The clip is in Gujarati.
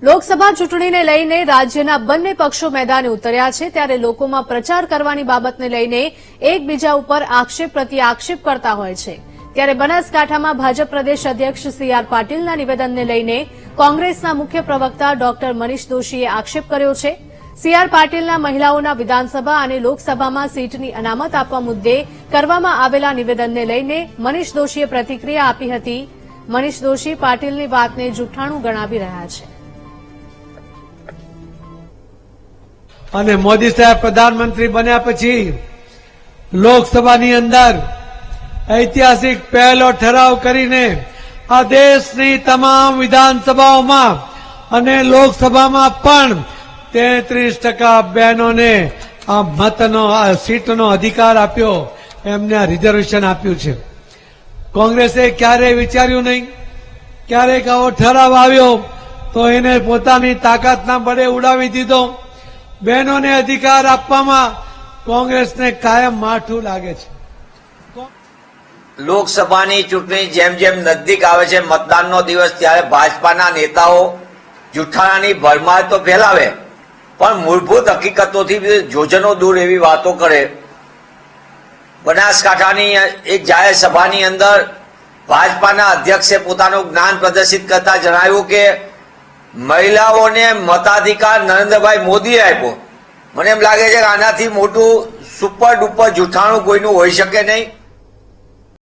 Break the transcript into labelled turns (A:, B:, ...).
A: લોકસભા ચૂંટણીને લઈને રાજ્યના બંને પક્ષો મેદાને ઉતર્યા છે ત્યારે લોકોમાં પ્રચાર કરવાની બાબતને લઈને એકબીજા ઉપર આક્ષેપ પ્રતિ આક્ષેપ કરતા હોય છે ત્યારે બનાસકાંઠામાં ભાજપ પ્રદેશ અધ્યક્ષ સી.આર. પાટીલના નિવેદનને લઈને કોંગ્રેસના મુખ્ય પ્રવક્તા ડોક્ટર મનીષ દોશીએ આક્ષેપ કર્યો છે. સી.આર. પાટીલના મહિલાઓના વિધાનસભા અને લોકસભામાં સીટની અનામત આપવા મુદ્દે કરવામાં આવેલા નિવેદનને લઈને મનીષ દોશીએ પ્રતિક્રિયા આપી હતી. મનીષ દોશી પાટીલની વાતને જૂઠાણું ગણાવી રહ્યા છે.
B: અને મોદી સાહેબ પ્રધાનમંત્રી બન્યા પછી લોકસભાની અંદર ઐતિહાસિક પહેલો ઠરાવ કરીને આ દેશની તમામ વિધાનસભાઓમાં અને લોકસભામાં પણ 33% બહેનોને આ મતનો સીટનો અધિકાર આપ્યો, એમને રિઝર્વેશન આપ્યું છે. કોંગ્રેસે ક્યારેય વિચાર્યું નહીં, ક્યારેક આવો ઠરાવ આવ્યો તો એને પોતાની તાકાતના બળે ઉડાવી દીધો. બહેનોને અધિકાર આપવામાં કોંગ્રેસને કાયમ માઠું લાગે છે.
C: લોકસભાની ચૂંટણી જેમ જેમ નજદીક આવે છે, મતદાનનો દિવસ, ત્યારે ભાજપાના નેતાઓ જૂઠાણાની ભરમાર તો ફેલાવે પણ મૂળભૂત હકીકતોથી જોજનો દૂર એવી વાતો કરે. બનાસકાંઠાની એક જાહેર સભાની અંદર ભાજપાના અધ્યક્ષે પોતાનું જ્ઞાન પ્રદર્શિત કરતા જણાવ્યું કે મહિલાઓને મતાધિકાર નરેન્દ્રભાઈ મોદીએ આપ્યો. મને એમ લાગે છે કે આનાથી મોટું સુપર ડુપર જૂઠાણું કોઈનું હોઈ શકે નહીં.